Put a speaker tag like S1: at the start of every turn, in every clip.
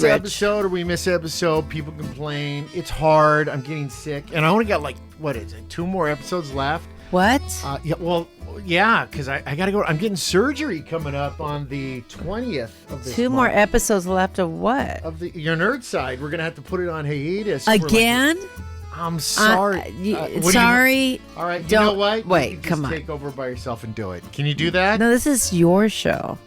S1: Episode or we miss episode, people complain. It's hard. I'm getting sick, and I only got like two more episodes left.
S2: What?
S1: Because I gotta go. I'm getting surgery coming up on the 20th of this
S2: Two
S1: month.
S2: more episodes left of what?
S1: Of your nerd side. We're gonna have to put it on hiatus
S2: again.
S1: I'm sorry.
S2: Sorry.
S1: All right. You
S2: Don't
S1: know what?
S2: wait.
S1: You
S2: Come on.
S1: Take over by yourself and do it. Can you do that?
S2: No, this is your show.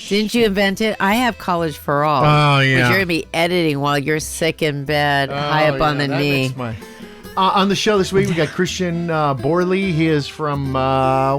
S2: Didn't you invent it? I have college for all.
S1: Oh, yeah.
S2: But you're gonna be editing while you're sick in bed, high up on the knee.
S1: On the show this week, we got Christain Borle. He is from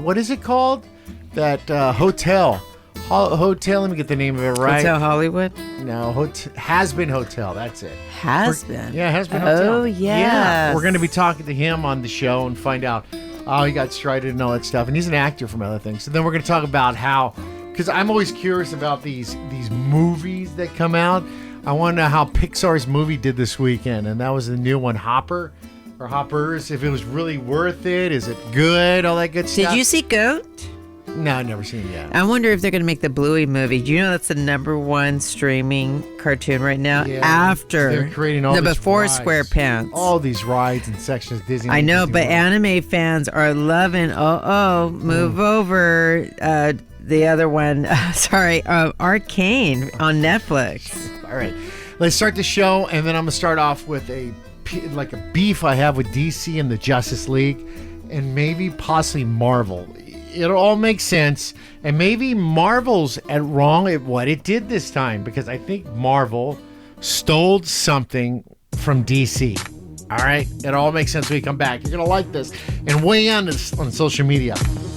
S1: what is it called? That hotel. Hotel. Let me get the name of it right.
S2: Hotel Hollywood.
S1: No, Hazbin Hotel. That's it.
S2: Hazbin.
S1: Hazbin Hotel.
S2: Oh yeah.
S1: Yeah, we're going to be talking to him on the show and find out how he got started and all that stuff. And he's an actor from other things. So then we're going to talk about how, because I'm always curious about these movies that come out. I want to know how Pixar's movie did this weekend, and that was the new one, Hopper or Hoppers. If it was really worth it, is it good? All that good stuff.
S2: Did you see Goat?
S1: No, I've never seen it yet.
S2: I wonder if they're going to make the Bluey movie. Do you know that's the #1 streaming cartoon right now?
S1: Yeah,
S2: after
S1: they're creating all
S2: the
S1: these
S2: Before
S1: rides.
S2: SquarePants.
S1: All these rides and sections of Disney.
S2: I know,
S1: Disney
S2: but
S1: World.
S2: anime fans are loving. Move over. The other one, Arcane on Netflix.
S1: All right, let's start the show, and then I'm gonna start off with a beef I have with DC and the Justice League, and maybe possibly Marvel. It'll all make sense, and maybe Marvel's wrong at what it did this time, because I think Marvel stole something from DC. All right, it all makes sense when we come back. You're gonna like this, and weigh in on social media.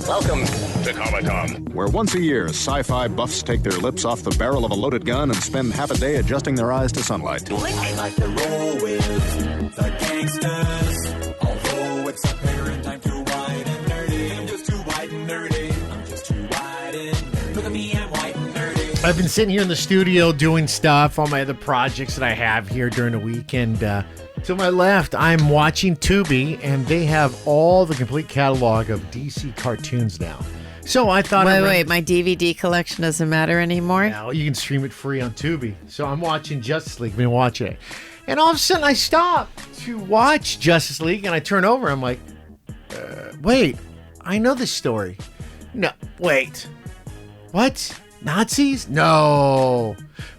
S3: Welcome to Comic-Con,
S4: where once a year sci-fi buffs take their lips off the barrel of a loaded gun and spend half a day adjusting their eyes to sunlight.
S5: I like to roll with the gangsters. Although it's apparent I'm too white and nerdy. I'm just too white and nerdy. I'm just too white and nerdy. Look at me, I'm white and nerdy.
S1: I've been sitting here in the studio doing stuff on my other projects that I have here during the week, and to my left, I'm watching Tubi, and they have all the complete catalog of DC cartoons now. So I thought...
S2: Wait, my DVD collection doesn't matter anymore?
S1: Now you can stream it free on Tubi. So I'm watching Justice League. I've been watching it. And all of a sudden, I stop to watch Justice League, and I turn over, I'm like, wait, I know this story. No, wait. What? Nazis? No.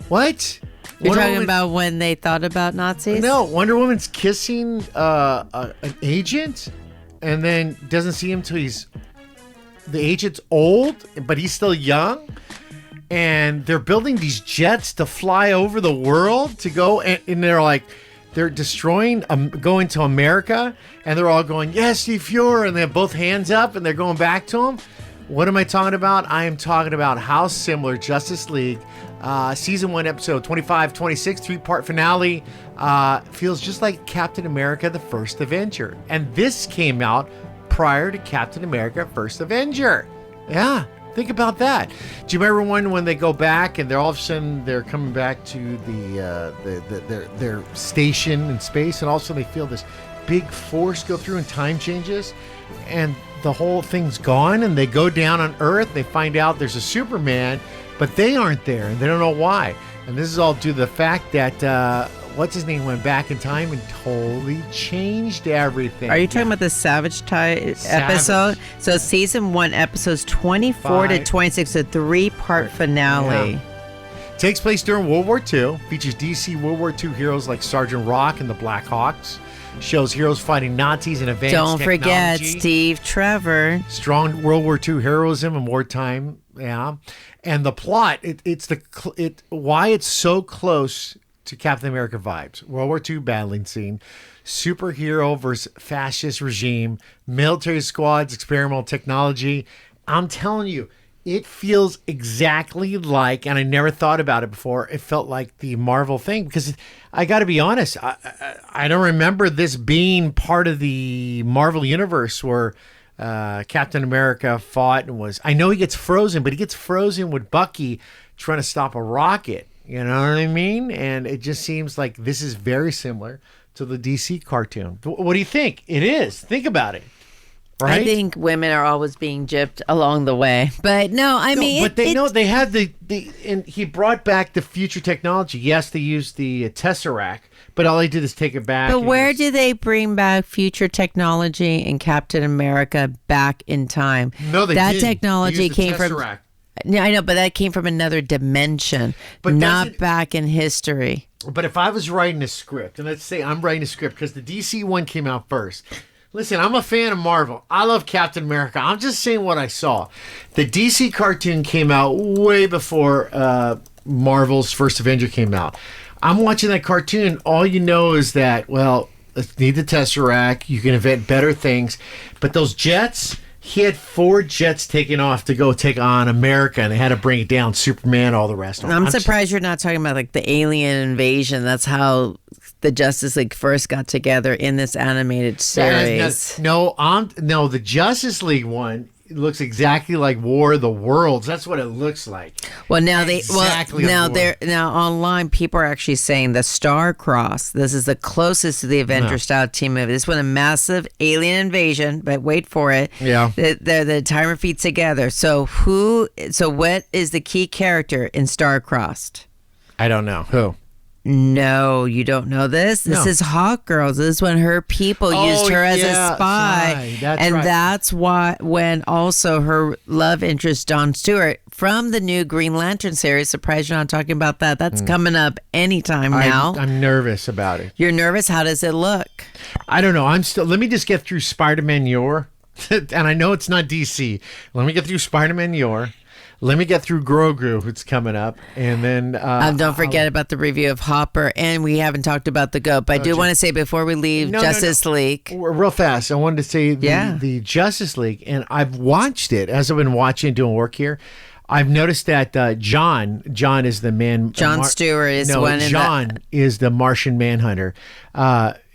S1: What?
S2: You're talking about when they thought about Nazis?
S1: No, Wonder Woman's kissing an agent, and then doesn't see him till the agent's old, but he's still young. And they're building these jets to fly over the world to go, and they're destroying, going to America, and they're all going, yes, die Fuhrer, and they have both hands up, and they're going back to him. What am I talking about? I am talking about how similar Justice League Season 1, Episode 25, 26, 3-part finale feels just like Captain America, the First Avenger. And this came out prior to Captain America, First Avenger. Yeah, think about that. Do you remember when they go back and they're all of a sudden they're coming back to their station in space, and all of a sudden they feel this big force go through and time changes, and the whole thing's gone, and they go down on Earth. They find out there's a Superman, but they aren't there, and they don't know why. And this is all due to the fact that what's his name went back in time and totally changed everything.
S2: Are you talking about the Savage episode? So Season 1, episodes 24 to 26, a 3-part finale.
S1: Yeah. Takes place during World War II. Features DC World War II heroes like Sergeant Rock and the Black Hawks. Shows heroes fighting Nazis and advanced
S2: technology. Don't forget Steve Trevor.
S1: Strong World War II heroism in wartime. Yeah. And the plot, why it's so close to Captain America vibes. World War II battling scene, superhero versus fascist regime, military squads, experimental technology. I'm telling you, it feels exactly like, and I never thought about it before, it felt like the Marvel thing, because I got to be honest, I don't remember this being part of the Marvel universe where Captain America fought and I know he gets frozen, but he gets frozen with Bucky trying to stop a rocket. You know what I mean? And it just seems like this is very similar to the DC cartoon. What do you think? It is. Think about it. right?
S2: I think women are always being gypped along the way. But no, I mean...
S1: But they know they had the and he brought back the future technology. Yes, they used the Tesseract, but all they did is take it back.
S2: But where do they bring back future technology in Captain America back in time?
S1: No, they
S2: that
S1: didn't.
S2: technology
S1: They used the
S2: came from...
S1: Tesseract.
S2: Yeah, I know, but that came from another dimension,
S1: But
S2: not back in history.
S1: But if I was writing a script, and let's say I'm writing a script because the DC one came out first. Listen, I'm a fan of Marvel. I love Captain America. I'm just saying what I saw. The DC cartoon came out way before Marvel's First Avenger came out. I'm watching that cartoon. All you know is that, well, let's need the Tesseract. You can invent better things. But those jets... He had 4 jets taking off to go take on America, and they had to bring it down. Superman, all the rest of them.
S2: I'm surprised you're not talking about like the alien invasion. That's how the Justice League first got together in this animated series.
S1: No, the Justice League one looks exactly like War of the Worlds. That's what it looks like.
S2: Well, now now online people are actually saying the Star Cross. This is the closest to the Avengers style team movie. This one a massive alien invasion, but wait for it.
S1: Yeah,
S2: the timer feet together. So what is the key character in Star Crossed?
S1: I don't know who.
S2: No, you don't know this. This is Hawk Girls. This is when her people used her as a spy. That's why when also her love interest Jon Stewart from the new Green Lantern series. Surprised you're not talking about that. That's coming up anytime now.
S1: I'm nervous about it.
S2: You're nervous? How does it look?
S1: I don't know. Let me just get through Spider-Man Yor. And I know it's not DC. Let me get through Spider-Man Yor. Let me get through Grogu, who's coming up, and then...
S2: don't forget about the review of Hopper, and we haven't talked about the GOAT, but I do want to say before we leave Justice League...
S1: Real fast, I wanted to say the Justice League, and I've watched it, as I've been watching and doing work here, I've noticed that John is the man...
S2: Jon Stewart is one...
S1: John is the Martian Manhunter.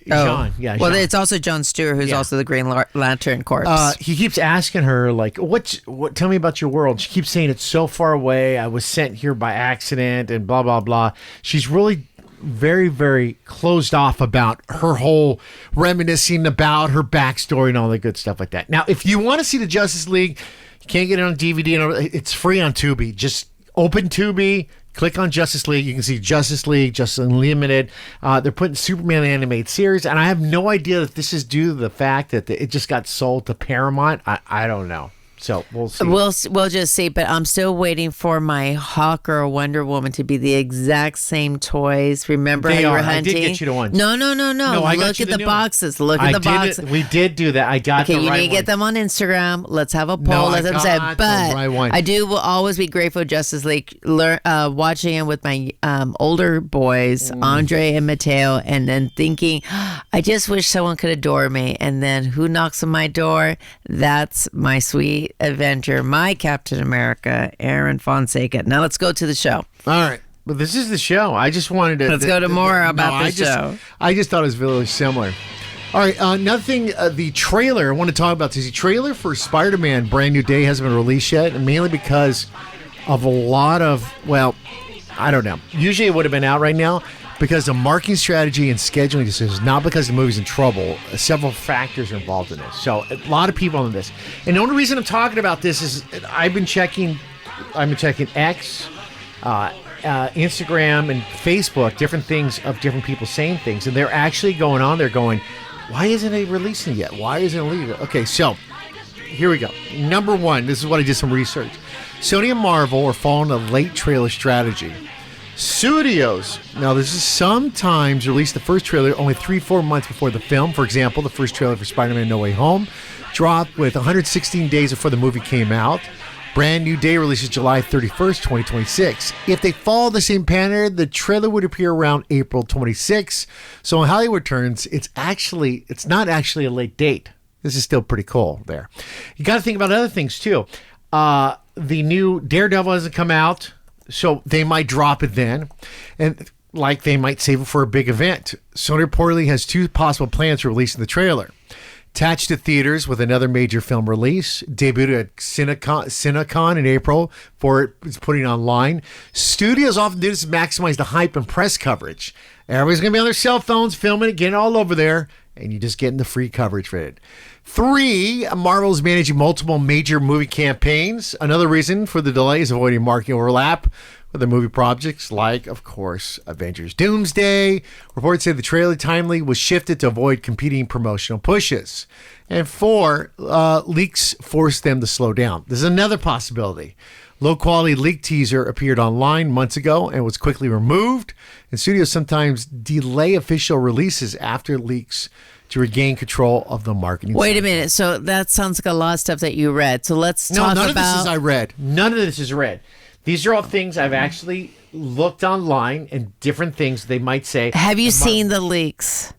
S1: John, yeah.
S2: Well,
S1: John.
S2: it's also Jon Stewart, who's also the Green Lantern Corps.
S1: He keeps asking her, like, what? Tell me about your world. She keeps saying it's so far away. I was sent here by accident and blah, blah, blah. She's really very, very closed off about her whole reminiscing about her backstory and all the good stuff like that. Now, if you want to see the Justice League, you can't get it on DVD. It's free on Tubi. Just open Tubi. Click on Justice League. You can see Justice League, Justice Unlimited. They're putting Superman animated series, and I have no idea if this is due to the fact that it just got sold to Paramount. I don't know. So we'll see.
S2: We'll just see, but I'm still waiting for my Hawk or Wonder Woman to be the exact same toys. Remember how you were hunting?
S1: I did get you to one.
S2: No. Look at the boxes. Look at the boxes.
S1: We did do that. I got the right one.
S2: Okay, you need to get them on Instagram. Let's have a poll. Let them say. But I will always be grateful for Justice League. Watching it with my older boys, Andre and Mateo, and then thinking, I just wish someone could adore me. And then who knocks on my door? That's my sweet Avenger, my Captain America, Aaron Fonseca. Now let's go to the show.
S1: All right. Well, this is the show. I just wanted to...
S2: Let's go to more about the show.
S1: I just thought it was really similar. All right. Another thing, the trailer, I want to talk about this. The trailer for Spider-Man Brand New Day hasn't been released yet, and mainly because of a lot of, well, I don't know. Usually it would have been out right now because of marketing strategy and scheduling decisions, not because the movie's in trouble. Several factors are involved in this. So a lot of people on this. And the only reason I'm talking about this is I've been checking X, Instagram, and Facebook, different things of different people saying things. And they're actually going on there going, why isn't it releasing it yet? Why isn't it leaving? Okay, so here we go. Number one, this is what I did some research. Sony and Marvel are following a late-trailer strategy. Studios, now this is sometimes release the first trailer only 3-4 months before the film. For example, the first trailer for Spider-Man No Way Home dropped with 116 days before the movie came out. Brand New Day releases July 31st, 2026. If they follow the same pattern, the trailer would appear around April 26th. So in Hollywood terms, it's not actually a late date. This is still pretty cool there. You got to think about other things too. The new Daredevil hasn't come out. So they might drop it then, and like they might save it for a big event. Sony reportedly has 2 possible plans for releasing the trailer. Attached to theaters with another major film release, debuted at Cinecon in April for its putting online. Studios often do this to maximize the hype and press coverage. Everybody's going to be on their cell phones filming it, getting all over there. and you're just getting the free coverage for it. 3, Marvel's managing multiple major movie campaigns. Another reason for the delay is avoiding marketing overlap with the movie projects like, of course, Avengers Doomsday. Reports say the trailer timely was shifted to avoid competing promotional pushes. And 4, leaks forced them to slow down. This is another possibility. Low-quality leak teaser appeared online months ago and was quickly removed. And studios sometimes delay official releases after leaks to regain control of the marketing.
S2: Wait a minute. So that sounds like a lot of stuff that you read. So let's talk about...
S1: No, none of this is I read. None of this is read. These are all things I've actually looked online and different things they might say.
S2: Have you seen the leaks?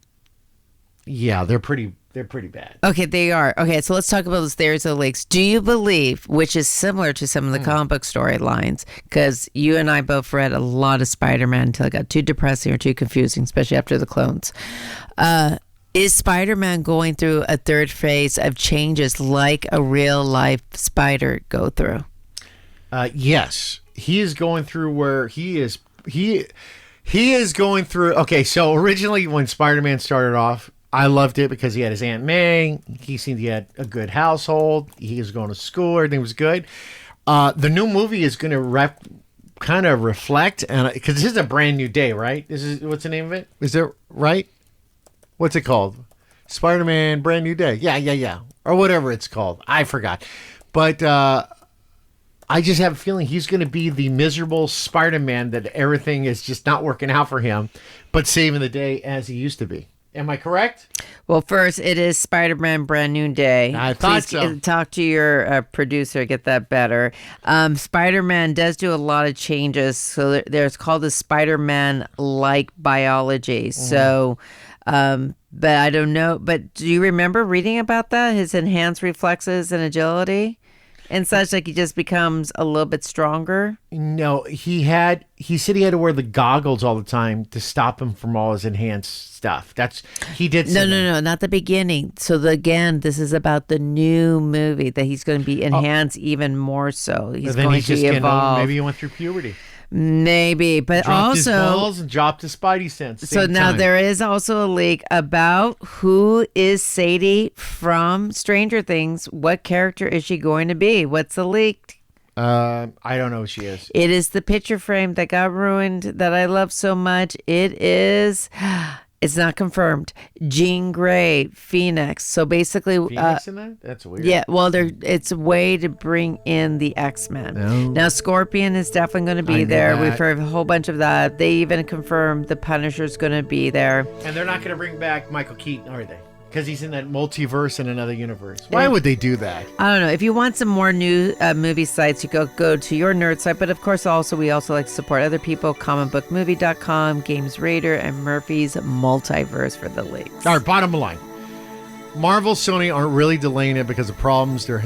S1: Yeah, they're pretty bad.
S2: Okay, they are. Okay, so let's talk about those theories of the leaks. Do you believe, which is similar to some of the comic book storylines, because you and I both read a lot of Spider-Man until it got too depressing or too confusing, especially after the clones. Is Spider-Man going through a third phase of changes like a real-life spider go through?
S1: Yes. He is going through where he is going through... Okay, so originally when Spider-Man started off, I loved it because he had his Aunt May. He seemed he had a good household. He was going to school. Everything was good. The new movie is going to kind of reflect, because this is a brand new day, right? This is what's the name of it? Is it right? What's it called? Spider-Man Brand New Day. Yeah. Or whatever it's called. I forgot. But I just have a feeling he's going to be the miserable Spider-Man that everything is just not working out for him, but saving the day as he used to be. Am I correct?
S2: Well, first, it is Spider-Man Brand New Day.
S1: I thought
S2: Please
S1: so.
S2: Talk to your producer, get that better. Spider-Man does do a lot of changes. So there's called the Spider-Man-like biology. So, but I don't know. But do you remember reading about that? His enhanced reflexes and agility? And such, like he just becomes a little bit stronger?
S1: No, he said he had to wear the goggles all the time to stop him from all his enhanced stuff. He did say
S2: No, not the beginning. So again, this is about the new movie that he's going to be enhanced even more so. He's going to evolve.
S1: Maybe he went through puberty.
S2: Maybe, but
S1: dropped
S2: also
S1: his balls and dropped his Spidey sense.
S2: So now there is also a leak about who is Sadie from Stranger Things. What character is she going to be? What's the leak?
S1: I don't know who she is.
S2: It is the picture frame that got ruined that I love so much. It is. It's not confirmed. Jean Grey, Phoenix. So basically,
S1: Phoenix in that? That's weird.
S2: Yeah, well, it's a way to bring in the X-Men.
S1: No.
S2: Now, Scorpion is definitely going to be there. We've heard a whole bunch of that. They even confirmed the Punisher's going to be there.
S1: And they're not going to bring back Michael Keaton, are they? Because he's in that multiverse in another universe. Why would they do that?
S2: I don't know. If you want some more new movie sites, you go to your nerd site. But of course, we also like to support other people. comicbookmovie.com, Games Raider, and Murphy's Multiverse for the leaks.
S1: All right, bottom line. Marvel, Sony aren't really delaying it because of problems. They're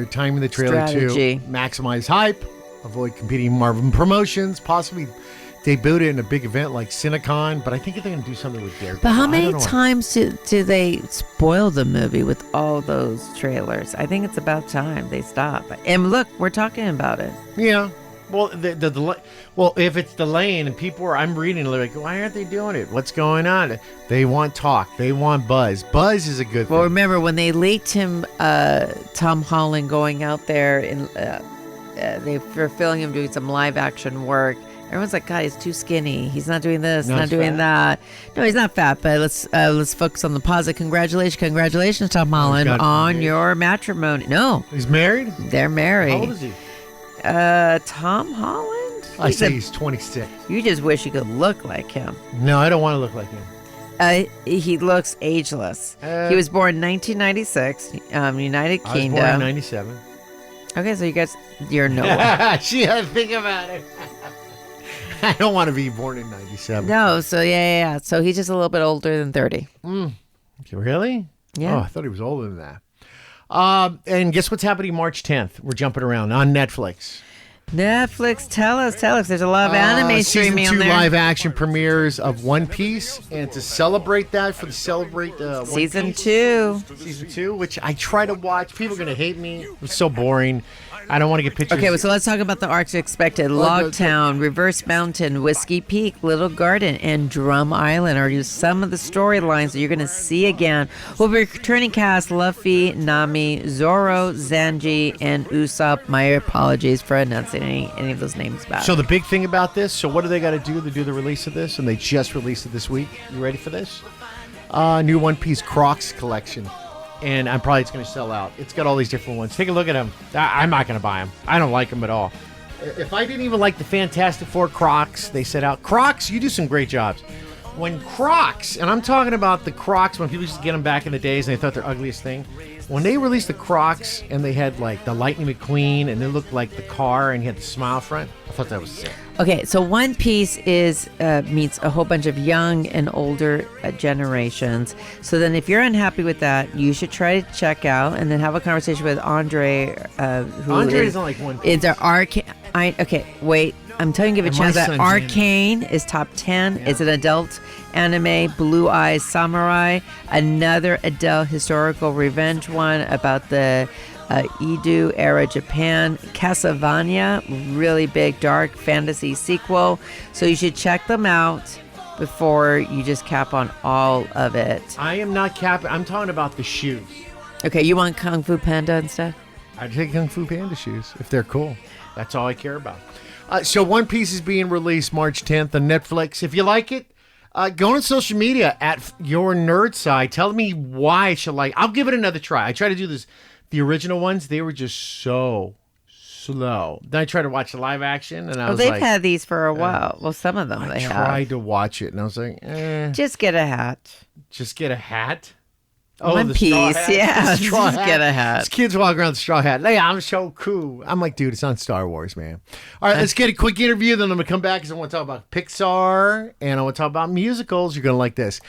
S1: timing the trailer
S2: Strategy.
S1: to maximize hype, avoid competing Marvel promotions, possibly debut it in a big event like Cinecon, but I think they're going to do something with Daredevil.
S2: But how many times do they spoil the movie with all those trailers? I think it's about time they stop. And look, we're talking about it.
S1: Yeah. Well, the delay. Well, if it's delaying and I'm reading, they're like, why aren't they doing it? What's going on? They want talk. They want buzz. Buzz is a good thing.
S2: Well, remember when they leaked him, Tom Holland going out there and they were filming him doing some live action work. Everyone's like, God, he's too skinny. He's not doing this, not doing that. No, he's not fat, but let's focus on the positive. Congratulations, Tom Holland, on your matrimony. No.
S1: He's married?
S2: They're married.
S1: How old is he?
S2: Tom Holland?
S1: I say he's 26.
S2: You just wish you could look like him.
S1: No, I don't want to look like him.
S2: He looks ageless. He was born in 1996, United Kingdom.
S1: I was born in 97.
S2: Okay, so you're nowhere.
S1: She had to think about it. I don't want to be born in 97.
S2: No, so yeah. So he's just a little bit older than 30.
S1: Really?
S2: Yeah.
S1: Oh, I thought he was older than that. And guess what's happening March 10th? We're jumping around on Netflix.
S2: Tell us. There's a lot of anime streaming on there.
S1: Season 2 live action premieres of One Piece. And to celebrate that,
S2: Season 2.
S1: Season 2, which I try to watch. People are going to hate me. It's so boring. I don't want to get pictures.
S2: Okay, well, so let's talk about the arcs expected. Logtown, Reverse Mountain, Whiskey Peak, Little Garden, and Drum Island are just some of the storylines that you're going to see again. We'll be returning cast Luffy, Nami, Zoro, Zanji, and Usopp. My apologies for enunciating any of those names back.
S1: So the big thing about this, so what do they got to do to do the release of this? And they just released it this week. You ready for this? New One Piece Crocs collection. And I'm probably it's going to sell out. It's got all these different ones. Take a look at them. I'm not going to buy them. I don't like them at all. If I didn't even like the Fantastic Four Crocs, they set out. Crocs, you do some great jobs. When Crocs, and I'm talking about the Crocs when people used to get them back in the days and they thought they're ugliest thing. When they released the Crocs and they had like the Lightning McQueen and it looked like the car and you had the smile front, I thought that was sick.
S2: Okay, so One Piece is meets a whole bunch of young and older generations. So then if you're unhappy with that, you should try to check out and then have a conversation with Andre.
S1: Andre isn't like One Piece.
S2: It's an Arcane. Okay, wait. I'm telling you, give a chance. Arcane is top 10. Yeah. It's an adult anime, Blue Eyes Samurai, another adult historical revenge one about the Edo era Japan. Castlevania, really big dark fantasy sequel. So you should check them out before you just cap on all of it.
S1: I am not capping. I'm talking about the shoes.
S2: Okay, you want Kung Fu Panda instead?
S1: I'd take Kung Fu Panda shoes if they're cool. That's all I care about. So One Piece is being released March 10th on Netflix. If you like it, go on social media at Your Nerd Side. Tell me why I should like. I'll give it another try. I tried to do this. The original ones, they were just so slow. Then I tried to watch the live action, and I was
S2: they've
S1: like,
S2: had these for a while. Well, some of them they have.
S1: I tried to watch it, and I was like,
S2: Just get a hat.
S1: Just get a hat?
S2: One Piece, yeah. Just get a hat.
S1: These kids walk around with a straw hat. Hey, I'm so cool. I'm like, dude, it's on Star Wars, man. All right, let's get a quick interview. Then I'm going to come back because I want to talk about Pixar and I want to talk about musicals. You're going to like this.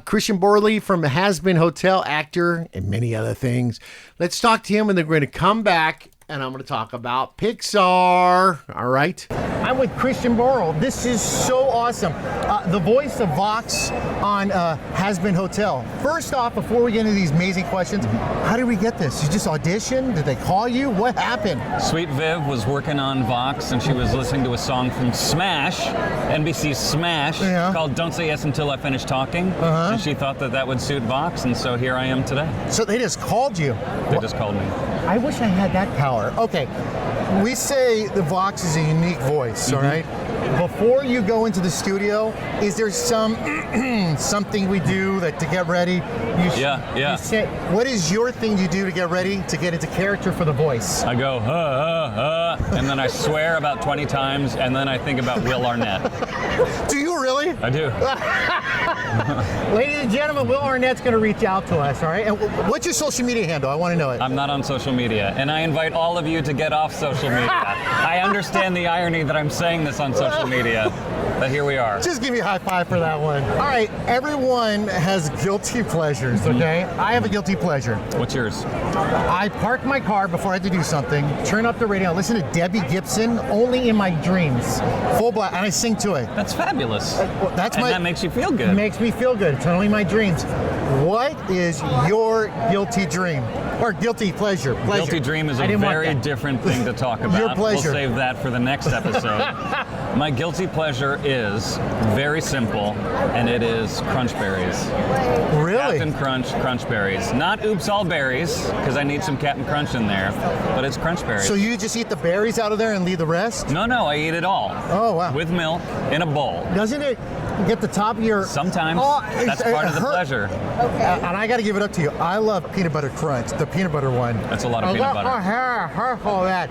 S1: Christian Borle from the Hazbin Hotel, actor, and many other things. Let's talk to him, and then we're going to come back, and I'm going to talk about Pixar. All right. I'm with Christian Borle. This is so awesome. The voice of Vox on Hazbin Hotel. First off, before we get into these amazing questions, how did we get this? You just auditioned? Did they call you? What happened?
S6: Sweet Viv was working on Vox, and she was listening to a song from Smash, NBC's Smash, called Don't Say Yes Until I Finish Talking. And she thought that that would suit Vox, and so here I am today.
S1: So they just called you?
S6: They just called me.
S1: I wish I had that power. Okay. We say the Vox is a unique voice, all right? Before you go into the studio, is there something we do that to get ready?
S6: You
S1: say, what is your thing you do to get ready to get into character for the voice?
S6: I go, and then I swear about 20 times, and then I think about Will Arnett.
S1: Do you really?
S6: I do.
S1: Ladies and gentlemen, Will Arnett's going to reach out to us, all right? And what's your social media handle? I want to know it.
S6: I'm not on social media, and I invite all of you to get off social media. I understand the irony that I'm saying this on social media, but here we are.
S1: Just give me a high five for that one. All right, everyone has guilty pleasures, okay? I have a guilty pleasure.
S6: What's yours?
S1: I park my car before I have to do something, turn up the radio, listen to Debbie Gibson only in my dreams, full blast, and I sing to it.
S6: That's fabulous.
S1: That
S6: makes you feel good.
S1: It makes me feel good. It's only my dreams. What is your guilty dream? Or guilty pleasure?
S6: Guilty dream is a very different thing to talk about.
S1: Your pleasure.
S6: We'll save that for the next episode. My guilty pleasure is very simple, and it is Crunch Berries.
S1: Really?
S6: Captain Crunch Berries. Not Oops All Berries, because I need some Captain Crunch in there, but it's Crunch Berries.
S1: So you just eat the berries out of there and leave the rest?
S6: No, I eat it all.
S1: Oh, wow.
S6: With milk in a bowl.
S1: Doesn't it get the top of your...
S6: Sometimes. That's part of the pleasure.
S1: Okay. And I got to give it up to you. I love peanut butter crunch, the peanut butter one.
S6: That's a lot of peanut butter.
S1: All that.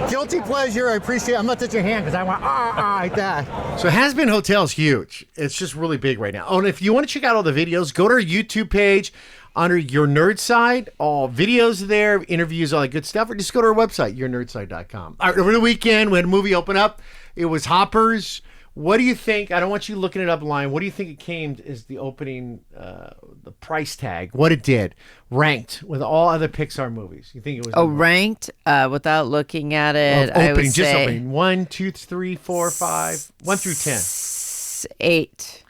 S1: Guilty pleasure, I appreciate it. I'm going to touch your hand because I want like that. So Hazbin Hotel is huge. It's just really big right now. Oh, and if you want to check out all the videos, go to our YouTube page under Your Nerd Side. All videos there, interviews, all that good stuff. Or just go to our website, yournerdside.com. All right, over the weekend, we had a movie open up. It was Hoppers. What do you think? I don't want you looking it up online. What do you think it came as the opening, the price tag, what it did, ranked with all other Pixar movies? You think it was?
S2: Ranked without looking at it.
S1: Opening,
S2: I would
S1: just
S2: say
S1: opening. 1, 2, 3, 4, 5, 1 through 10.
S2: 8.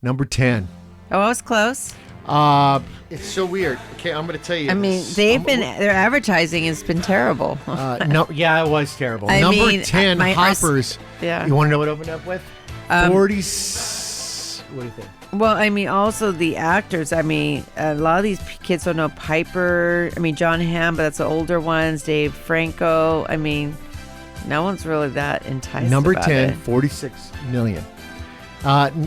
S1: Number 10.
S2: Oh, I was close.
S1: It's so weird. Okay, I'm going to tell you.
S2: I mean, their advertising has been terrible.
S1: No, yeah, it was terrible. Number 10, Hoppers.
S2: Yeah.
S1: You want to know what it opened up with? 40. What do you think?
S2: Well, I mean, also the actors. I mean, a lot of these kids don't know Piper. I mean, John Hamm, but that's the older ones. Dave Franco. I mean, no one's really that enticed.
S1: Number
S2: about
S1: 10,
S2: it.
S1: 46 million.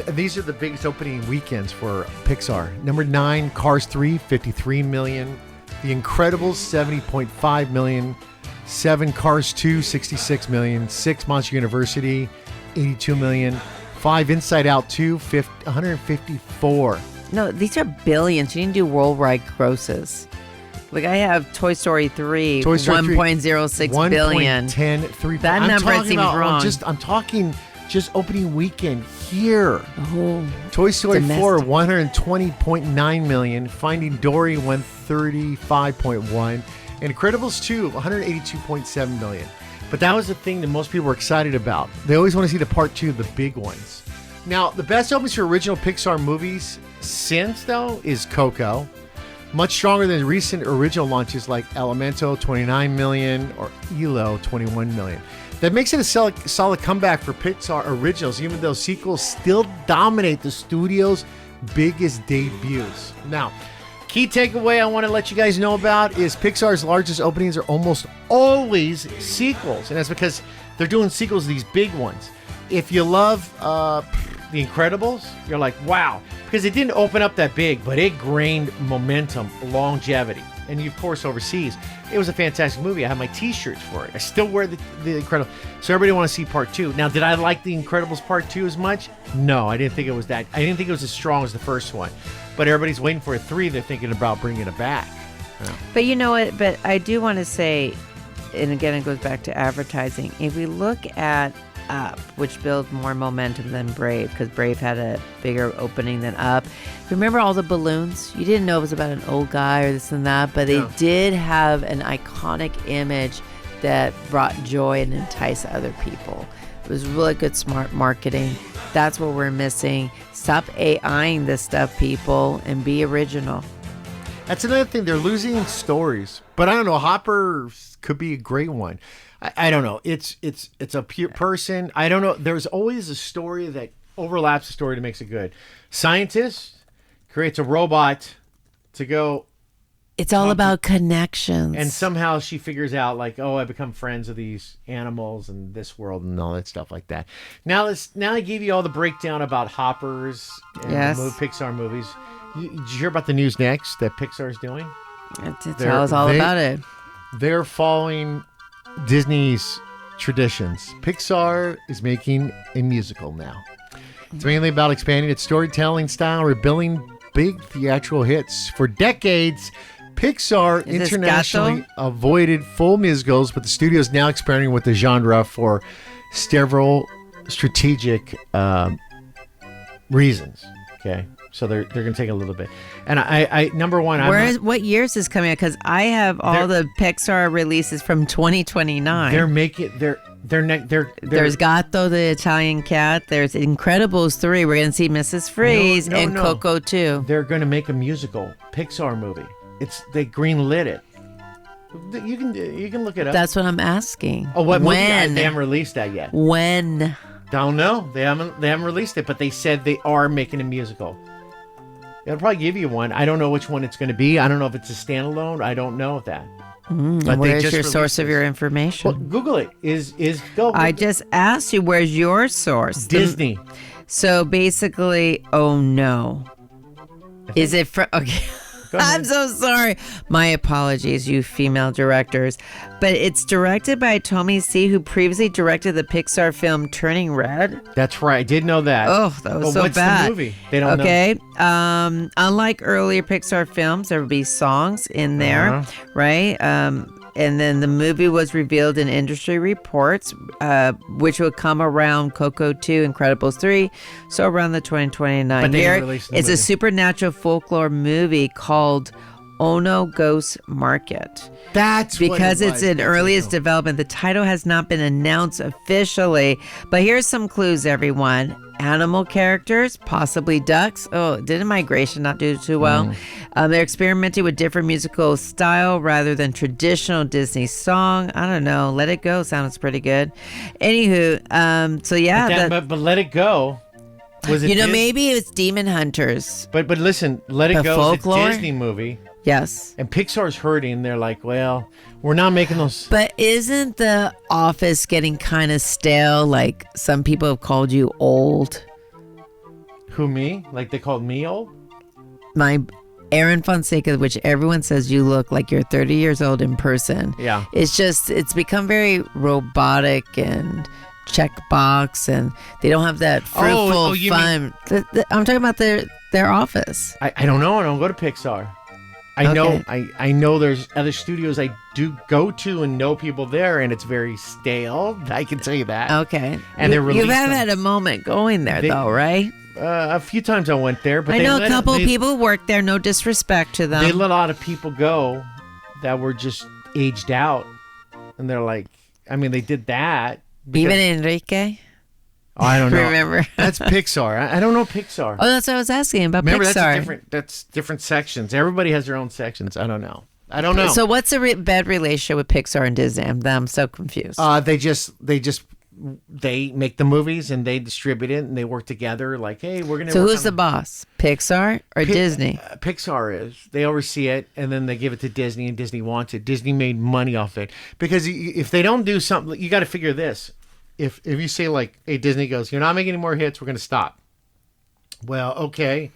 S1: These are the biggest opening weekends for Pixar. Number 9, Cars 3, 53 million. The Incredibles, 70.5 million. 7, Cars 2, 66 million. 6, Monster University, 82 million. 5, Inside Out 2, 154.
S2: No, these are billions. You need to do worldwide grosses. Like I have Toy Story 3, 1.06 billion.
S1: 1.10,
S2: that number seems wrong.
S1: I'm talking just opening weekend here.
S2: Oh,
S1: Toy Story 4, 120.9 million. Finding Dory, 135.1. And Incredibles 2, 182.7 million. But that was the thing that most people were excited about. They always want to see the part 2, the big ones. Now, the best openings for original Pixar movies since, though, is Coco. Much stronger than recent original launches like Elemento, 29 million, or ELO, 21 million. That makes it a solid comeback for Pixar originals, even though sequels still dominate the studio's biggest debuts. Now, key takeaway I want to let you guys know about is Pixar's largest openings are almost always sequels. And that's because they're doing sequels to these big ones. If you love The Incredibles, you're like, wow. Because it didn't open up that big, but it gained momentum, longevity. And of course, overseas, it was a fantastic movie. I have my t-shirts for it. I still wear the Incredibles. So everybody want to see part 2. Now, did I like The Incredibles part 2 as much? No, I didn't think it was that. I didn't think it was as strong as the first one. But everybody's waiting for a 3. They're thinking about bringing it back. Yeah.
S2: But you know what? But I do want to say, and again, it goes back to advertising. If we look at Up, which built more momentum than Brave, because Brave had a bigger opening than Up. Remember all the balloons? You didn't know it was about an old guy or this and that, but they did have an iconic image that brought joy and enticed other people. It was really good, smart marketing. That's what we're missing. Stop AIing this stuff, people, and be original.
S1: That's another thing. They're losing stories. But I don't know. Hopper could be a great one. I don't know. It's a pure person. I don't know. There's always a story that overlaps the story that makes it good. Scientist creates a robot to go.
S2: It's all about connections.
S1: And somehow she figures out, like, oh, I become friends with these animals and this world and all that stuff like that. Now I gave you all the breakdown about Hoppers and the Pixar movies. Did you hear about the news next that Pixar's doing?
S2: Tell us all about it.
S1: They're following Disney's traditions. Pixar is making a musical now. It's mainly about expanding its storytelling style, rebuilding big theatrical hits. For decades, Pixar internationally avoided full musicals, but the studio is now experimenting with the genre for several strategic reasons. Okay. So they're going to take a little bit. And I number one,
S2: what year is this coming out? Because I have all the Pixar releases from 2029.
S1: They're making
S2: There's Gatto the Italian Cat. There's Incredibles 3. We're going to see Mrs. Freeze and Coco 2.
S1: They're going to make a musical Pixar movie. They greenlit it. You can look it up.
S2: That's what I'm asking.
S1: Oh, what movie? They haven't released that yet.
S2: When?
S1: Don't know. They haven't released it, but they said they are making a musical. It'll probably give you one. I don't know which one it's going to be. I don't know if it's a standalone. I don't know that.
S2: But where's your source of your information?
S1: Well, Google it.
S2: I just asked you, where's your source?
S1: Disney.
S2: So basically, oh no. Is it from... Okay. I'm so sorry. My apologies, you female directors. But it's directed by Tommy C., who previously directed the Pixar film Turning Red.
S1: That's right. I did know that.
S2: Oh, that was so
S1: what's
S2: bad.
S1: The movie? They don't know.
S2: Okay. Unlike earlier Pixar films, there would be songs in there, right? And then the movie was revealed in industry reports, which would come around Coco 2, Incredibles 3, so around the 2029 year. It's a supernatural folklore movie called Ono Ghost Market.
S1: That's
S2: because it's in earliest development. The title has not been announced officially, but here's some clues, everyone. animal characters, possibly ducks. Oh, didn't Migration not do too well? They're experimenting with different musical style rather than traditional Disney song. I don't know. Let It Go sounds pretty good. Anywho, so yeah.
S1: But Let It Go. Was it
S2: maybe it's Demon Hunters.
S1: But listen, Let It Go
S2: folklore?
S1: is a Disney movie.
S2: Yes.
S1: And Pixar's hurting. They're like, well, we're not making those.
S2: But isn't The Office getting kind of stale? Like some people have called you old.
S1: Who, me? Like they called me old?
S2: My Aaron Fonseca, which everyone says you look like you're 30 years old in person.
S1: Yeah.
S2: It's become very robotic and checkbox, and they don't have that fruitful fun. I'm talking about their Office.
S1: I don't know. I don't go to Pixar. I know there's other studios I do go to and know people there, and it's very stale. I can tell you that.
S2: Okay.
S1: And
S2: you have had a moment going there, though, right?
S1: A few times I went there, but
S2: I know a couple people work there. No disrespect to them.
S1: They let a lot of people go that were just aged out, and they're like, I mean, they did that.
S2: Even Enrique.
S1: Oh, I don't know.
S2: Remember?
S1: That's Pixar. I don't know Pixar.
S2: Oh, that's what I was asking about.
S1: Remember,
S2: Pixar.
S1: that's different sections. Everybody has their own sections. I don't know.
S2: So what's a bad relationship with Pixar and Disney? I'm so confused.
S1: They make the movies and they distribute it and they work together. Like, hey, we're gonna.
S2: So who's the boss? Pixar or Disney?
S1: Pixar is. They oversee it and then they give it to Disney, and Disney wants it. Disney made money off it because if they don't do something, you got to figure this. If you say like, hey, Disney goes, you're not making any more hits, we're going to stop. Well, okay,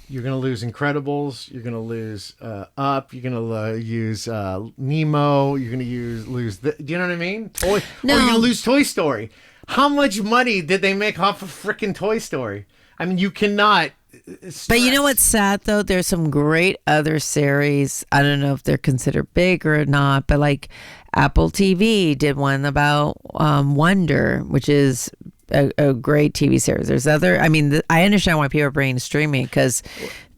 S1: you're going to lose Incredibles, you're going to lose Up, you're going to use Nemo, you're going to lose. Do you know what I mean? No. Or you're going to lose Toy Story. How much money did they make off of freaking Toy Story? I mean, you cannot.
S2: But you know what's sad though? There's some great other series. I don't know if they're considered big or not, but like Apple TV did one about Wonder, which is a great TV series. There's other. I mean, I understand why people are bringing streaming because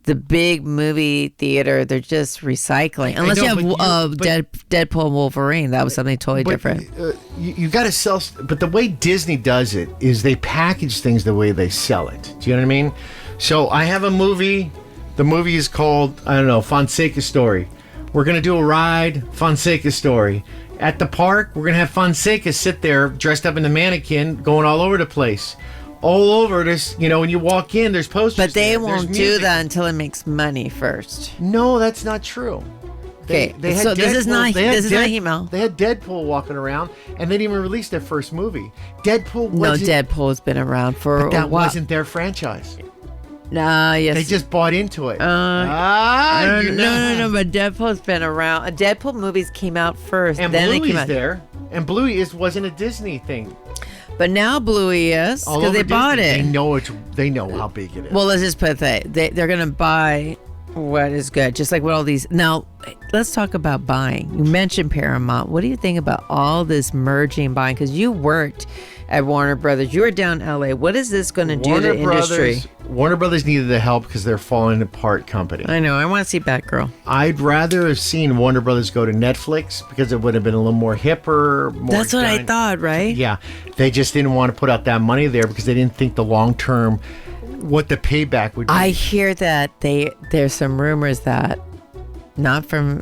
S2: the big movie theater, they're just recycling. Unless you have Deadpool and Wolverine, that was something totally different.
S1: You got to sell. But the way Disney does it is they package things the way they sell it. Do you know what I mean? So I have a movie. The movie is called, I don't know, Fonseca Story. We're going to do a ride, Fonseca Story. At the park, we're going to have Fonseca sit there dressed up in the mannequin going all over the place. All over this, when you walk in, there's posters.
S2: But they won't do that until it makes money first.
S1: No, that's not true.
S2: Okay, so this is not email.
S1: They had Deadpool walking around, and they didn't even release their first movie.
S2: Deadpool has been around for a while.
S1: That wasn't their franchise.
S2: Yes.
S1: They just bought into it.
S2: No, but Deadpool's been around. Deadpool movies came out first.
S1: And
S2: then
S1: Bluey's
S2: they came out.
S1: there. And Bluey wasn't a Disney thing.
S2: But now Bluey is, because they bought it.
S1: They know how big it is.
S2: Well, let's just put that. They're going to buy what is good. Just like what all these. Now, let's talk about buying. You mentioned Paramount. What do you think about all this merging buying? Because you worked at Warner Brothers. You were down in LA. What is this going to do to the industry?
S1: Warner Brothers needed the help because they're falling apart company.
S2: I know. I want to see Batgirl.
S1: I'd rather have seen Warner Brothers go to Netflix because it would have been a little more hipper.
S2: That's what I thought, right?
S1: Yeah. They just didn't want to put out that money there because they didn't think the long term, what the payback would be.
S2: I hear that there's some rumors that, not from,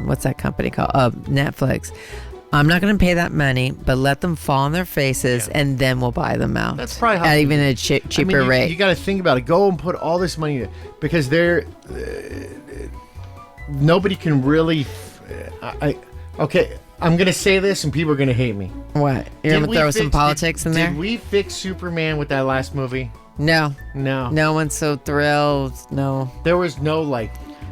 S2: what's that company called? Netflix. I'm not going to pay that money, but let them fall on their faces, and then we'll buy them out.
S1: That's probably how
S2: at even a cheaper rate.
S1: You got to think about it. Go and put all this money in, because nobody can really. Okay, I'm going to say this, and people are going to hate me.
S2: What? You're going to throw some politics in there?
S1: Did we fix Superman with that last movie?
S2: No.
S1: No
S2: one's so thrilled. No.
S1: There was no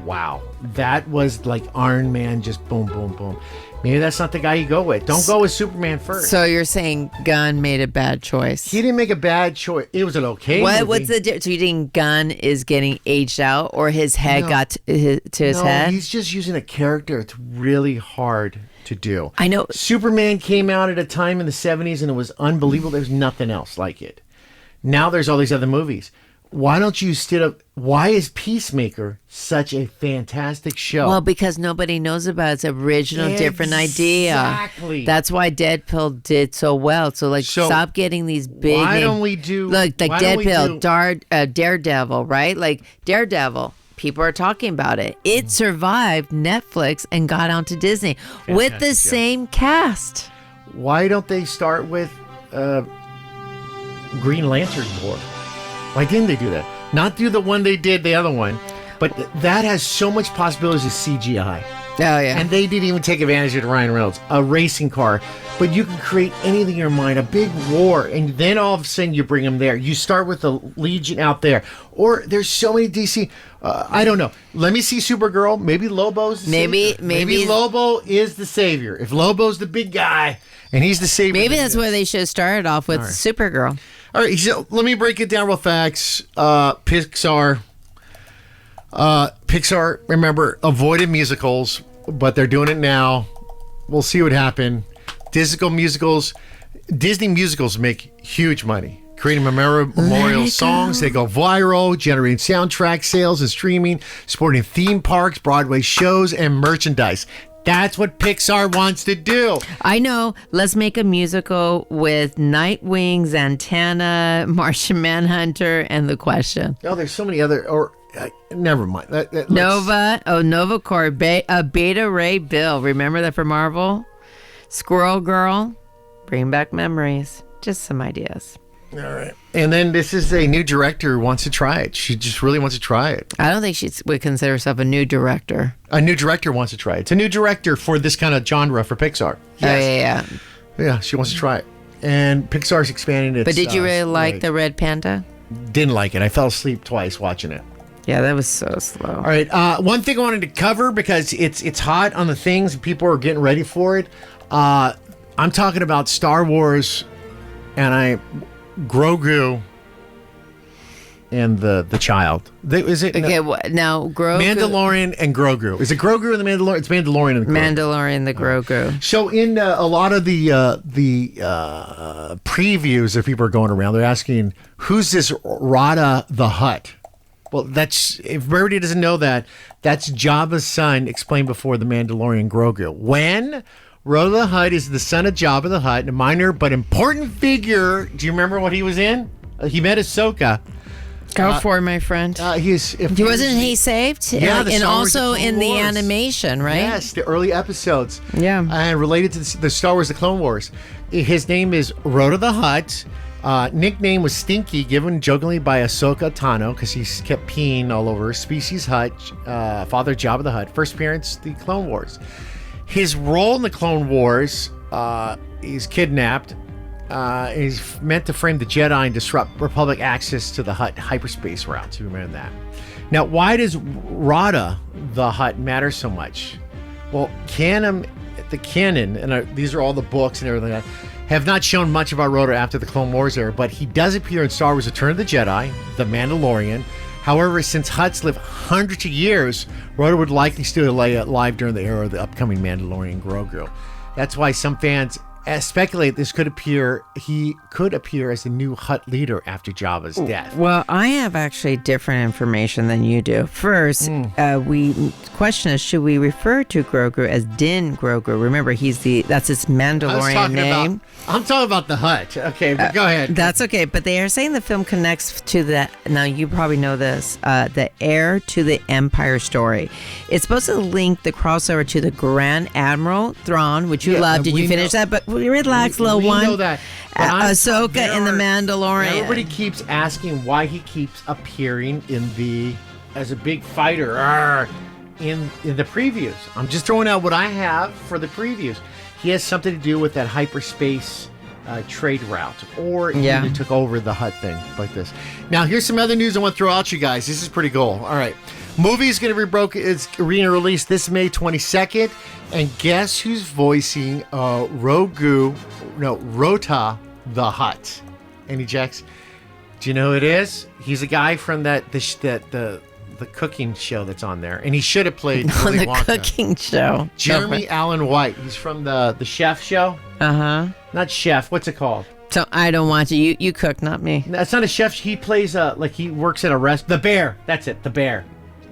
S1: wow. That was like Iron Man, just boom, boom, boom. Maybe that's not the guy you go with. Don't go with Superman first.
S2: So you're saying Gunn made a bad choice?
S1: He didn't make a bad choice. It was an okay movie.
S2: What's the difference? So you think Gunn is getting aged out, or his head got to his head?
S1: He's just using a character. It's really hard to do.
S2: I know.
S1: Superman came out at a time in the 70s, and it was unbelievable. There's nothing else like it. Now there's all these other movies. why don't you why is Peacemaker such a fantastic show?
S2: Well, because nobody knows about its original different idea.
S1: Exactly.
S2: That's why Deadpool did so well. So stop getting these big.
S1: Why don't we do
S2: Deadpool, Daredevil, right? Like Daredevil. People are talking about it. It survived Netflix and got onto Disney with the same cast.
S1: Why don't they start with Green Lantern Corps? Why didn't they do that? Not do the one they did, the other one, but that has so much possibilities of CGI.
S2: Oh, yeah.
S1: And they didn't even take advantage of Ryan Reynolds, a racing car. But you can create anything in your mind, a big war, and then all of a sudden you bring them there. You start with the Legion out there. Or there's so many DC, I don't know. Let me see Supergirl. Maybe Lobo's the savior. Maybe Lobo is the savior. If Lobo's the big guy and he's the savior.
S2: Maybe that's where they should have started off with Supergirl.
S1: All right, so let me break it down real fast. Pixar, remember, avoided musicals, but they're doing it now. We'll see what happens. Disney musicals make huge money. Creating memorial songs, they go viral, generating soundtrack sales and streaming, supporting theme parks, Broadway shows, and merchandise. That's what Pixar wants to do.
S2: I know. Let's make a musical with Nightwing, Zatanna, Martian Manhunter, and The Question.
S1: Oh, there's so many other... never mind.
S2: Nova Corps, Beta Ray Bill. Remember that for Marvel? Squirrel Girl. Bring back memories. Just some ideas.
S1: All right. And then this is a new director who wants to try it. She just really wants to try it.
S2: I don't think she would consider herself a new director.
S1: A new director wants to try it. It's a new director for this kind of genre for Pixar.
S2: Yes.
S1: Yeah, she wants to try it. And Pixar's expanding its...
S2: But did you really like the Red Panda?
S1: Didn't like it. I fell asleep twice watching it.
S2: Yeah, that was so slow.
S1: All right. One thing I wanted to cover, because it's hot on the things and people are getting ready for it. I'm talking about Star Wars and Grogu and the child. Is it
S2: okay? Now Grogu,
S1: Mandalorian and Grogu. Is it Grogu and the Mandalorian? It's Mandalorian and the Grogu.
S2: Mandalorian, the Grogu.
S1: So in a lot of the previews that people are going around, they're asking, "Who's this Rada the Hutt?" Well, if everybody doesn't know that, that's Jabba's son, explained before the Mandalorian Grogu. When Rada the Hutt is the son of Jabba the Hutt, a minor but important figure. Do you remember what he was in? He met Ahsoka.
S2: Go for it, my friend.
S1: Wasn't
S2: he saved?
S1: Yeah,
S2: and also in the animation, right?
S1: Yes, the early episodes.
S2: Yeah,
S1: and related to the Star Wars: The Clone Wars. His name is Rada the Hutt. Nickname was Stinky, given jokingly by Ahsoka Tano because he kept peeing all over. Species Hutt, father Jabba the Hutt. First appearance: The Clone Wars. His role in the Clone Wars, he's kidnapped. He's meant to frame the Jedi and disrupt Republic access to the Hutt hyperspace routes. You remember that. Now, why does Rada the Hutt matter so much? Well, the canon, and these are all the books and everything, have not shown much about Rada after the Clone Wars era, but he does appear in Star Wars: Return of the Jedi, The Mandalorian. However, since Hutts lived hundreds of years, Rada would likely still lay alive during the era of the upcoming Mandalorian Grogu. That's why some fans speculate he could appear as the new Hutt leader after Jabba's death.
S2: Well, I have actually different information than you do. First, question is, should we refer to Grogu as Din Grogu? Remember, that's his Mandalorian name.
S1: I'm talking about the Hutt. Okay, but go ahead.
S2: That's okay, but they are saying the film connects to now you probably know this, the heir to the Empire story. It's supposed to link the crossover to the Grand Admiral Thrawn, which you love. Did you finish that? But relax, little one.
S1: We know that.
S2: Ahsoka in the Mandalorian.
S1: Everybody keeps asking why he keeps appearing as a big fighter in the previews. I'm just throwing out what I have for the previews. He has something to do with that hyperspace trade route, or he took over the Hutt thing like this. Now, here's some other news I want to throw out you guys. This is pretty cool. All right. Movie is going to be released this May 22nd. And guess who's voicing Rota the Hutt? Any Jacks? Do you know who it is? He's a guy from the cooking show that's on there, and he should have played
S2: on
S1: Willy
S2: the
S1: Wonka.
S2: Cooking show.
S1: Jeremy Allen White. He's from the Chef show.
S2: Uh-huh.
S1: Not Chef. What's it called?
S2: So I don't watch it. You cook, not me.
S1: That's not a chef. He plays like he works at a The Bear. That's it. The Bear.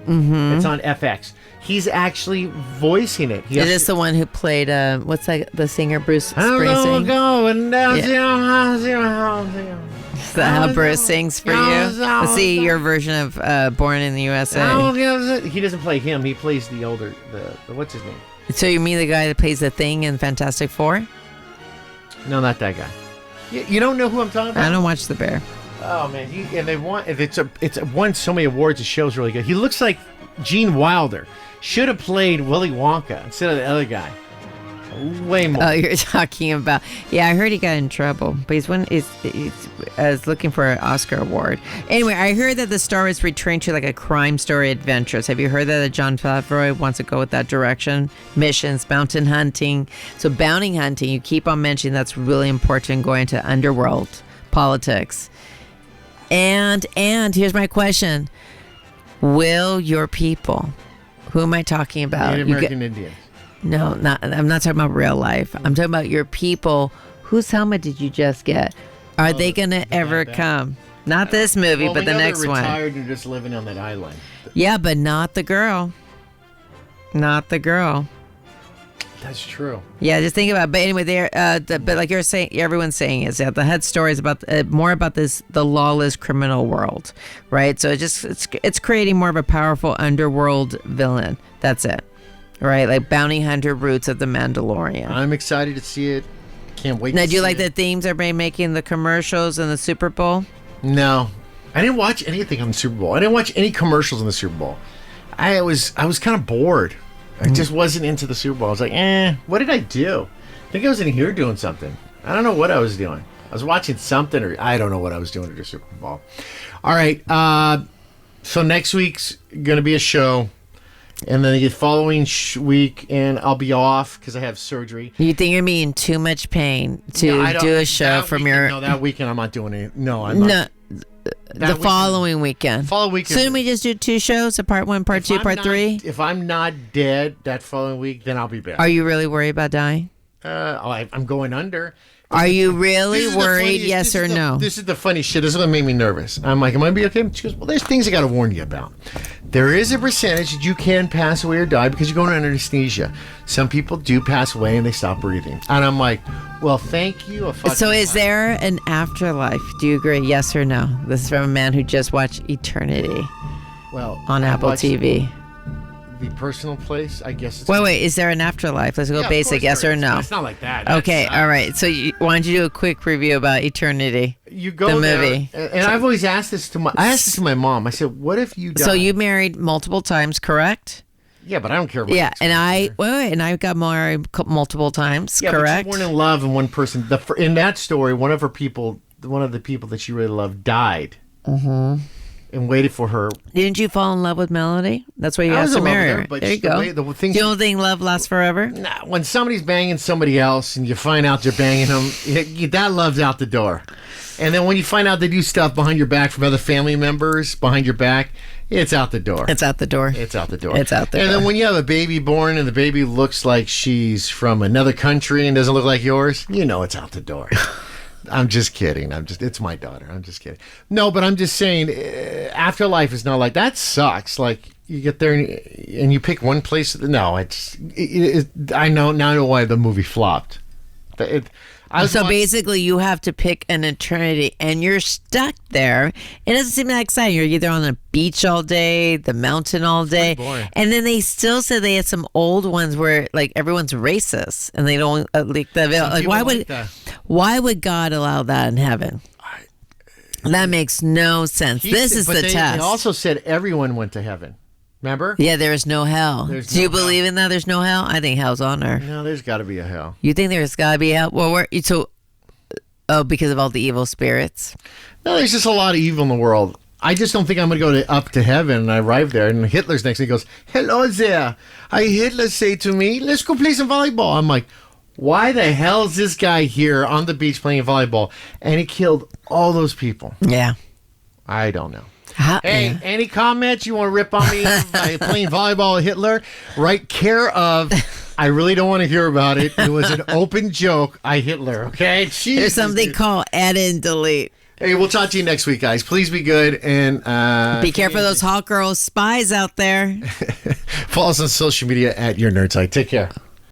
S1: Mm-hmm. It's on FX. He's actually voicing it.
S2: Is this the one who played what's that? The singer Bruce
S1: Springsteen.
S2: Springsteen. Is that how Bruce sings for you? Let's see your version of Born in the USA.
S1: He doesn't play him. He plays the older the what's his name?
S2: So you mean the guy that plays the Thing in Fantastic Four?
S1: No, not that guy. You don't know who I'm talking about?
S2: I don't watch The Bear.
S1: Oh man, it's won so many awards. The show's really good. He looks like Gene Wilder. Should have played Willy Wonka instead of the other guy. Way more.
S2: Oh, you're talking about... Yeah, I heard he got in trouble, but he's looking for an Oscar award. Anyway, I heard that the star is returning to like a crime story adventures. Have you heard that John Favreau wants to go with that direction? Missions, mountain hunting. So bounty hunting, you keep on mentioning that's really important going into underworld politics. And here's my question. Will your people... Who am I talking about?
S1: Native American Indians.
S2: No, I'm not talking about real life. I'm talking about your people. Whose helmet did you just get? Are they going to ever come? Not this movie, but the next one.
S1: Retired and just living on that island.
S2: Yeah, but not the girl. Not the girl.
S1: That's true.
S2: Yeah, just think about it. But anyway, but like you're saying, everyone's saying is that the head story is about more about the lawless criminal world, right? So it's creating more of a powerful underworld villain. That's it, right? Like bounty hunter roots of the Mandalorian.
S1: I'm excited to see it. Can't wait.
S2: Now,
S1: to
S2: do you
S1: see
S2: like
S1: it.
S2: the themes everybody making the commercials and the Super Bowl?
S1: No, I didn't watch anything on the Super Bowl. I didn't watch any commercials on the Super Bowl. I was kind of bored. I just wasn't into the Super Bowl. I was like, what did I do? I think I was in here doing something. I don't know what I was doing. I was watching something, or I don't know what I was doing at the Super Bowl. All right. So next week's going to be a show. And then the following week, and I'll be off because I have surgery.
S2: You think you're being in too much pain to do a show from your...
S1: No, that weekend I'm not doing it. No, I'm not.
S2: No. The following weekend.
S1: Following weekend.
S2: So we just do 2 shows, a part 1, part 2, part 3?
S1: If I'm not dead that following week, then I'll be back.
S2: Are you really worried about dying?
S1: I'm going under.
S2: Are you really worried, yes or no?
S1: This is the funny shit. This is what made me nervous. I'm like, am I going to be okay? She goes, well, there's things I got to warn you about. There is a percentage that you can pass away or die because you're going under anesthesia. Some people do pass away and they stop breathing. And I'm like, well, thank you.
S2: So is there an afterlife? Do you agree, yes or no? This is from a man who just watched Eternity on Apple TV.
S1: The personal place, I guess.
S2: Wait, is there an afterlife? Let's go basic, yes or no?
S1: It's not like that.
S2: Okay, all right. So why don't you do a quick review about Eternity?
S1: You go
S2: the
S1: there,
S2: movie.
S1: And I've always asked this to my mom. I said, what if you die?
S2: So you married multiple times, correct?
S1: Yeah, but I don't care about
S2: and I got married multiple times, correct?
S1: But you weren't in love, and one person, in that story, one of the people that she really loved died. Mm-hmm. And waited for her.
S2: Didn't you fall in love with Melody? That's why you asked to marry her. There you go. You don't think love lasts forever?
S1: Nah, when somebody's banging somebody else and you find out they're banging them, that love's out the door. And then when you find out they do stuff behind your back from other family members behind your back, it's out the door.
S2: It's out the door.
S1: It's out the door.
S2: It's out the door.
S1: And then when you have a baby born and the baby looks like she's from another country and doesn't look like yours, it's out the door. I'm just kidding. It's my daughter. I'm just kidding. No, but I'm just saying, afterlife is not like that. Sucks. Like you get there and you pick one place. No, I know why the movie flopped.
S2: Basically, you have to pick an eternity, and you're stuck there. It doesn't seem that exciting. You're either on the beach all day, the mountain all day, and then they still said they had some old ones where like everyone's racist, and they don't why would God allow that in heaven? That makes no sense. This is the test.
S1: They also said everyone went to heaven. Remember?
S2: Yeah, there is no hell. Do you believe in that? There's no hell? I think hell's on earth.
S1: No, there's got to be a hell.
S2: You think there's got to be a hell? Well, because of all the evil spirits?
S1: No, there's just a lot of evil in the world. I just don't think I'm going to go up to heaven. And I arrive there, and Hitler's next to me. He goes, hello there. Hitler say to me, let's go play some volleyball. I'm like, why the hell is this guy here on the beach playing volleyball? And he killed all those people.
S2: Yeah.
S1: I don't know. Hey, any comments you want to rip on me by playing volleyball with Hitler? Right care of I really don't want to hear about it. It was an open joke. I Hitler, okay? Jesus.
S2: There's something called add and delete.
S1: Hey, we'll talk to you next week, guys. Please be good and
S2: be careful of those hot girl spies out there.
S1: Follow us on social media at Your Nerd Site. Take care.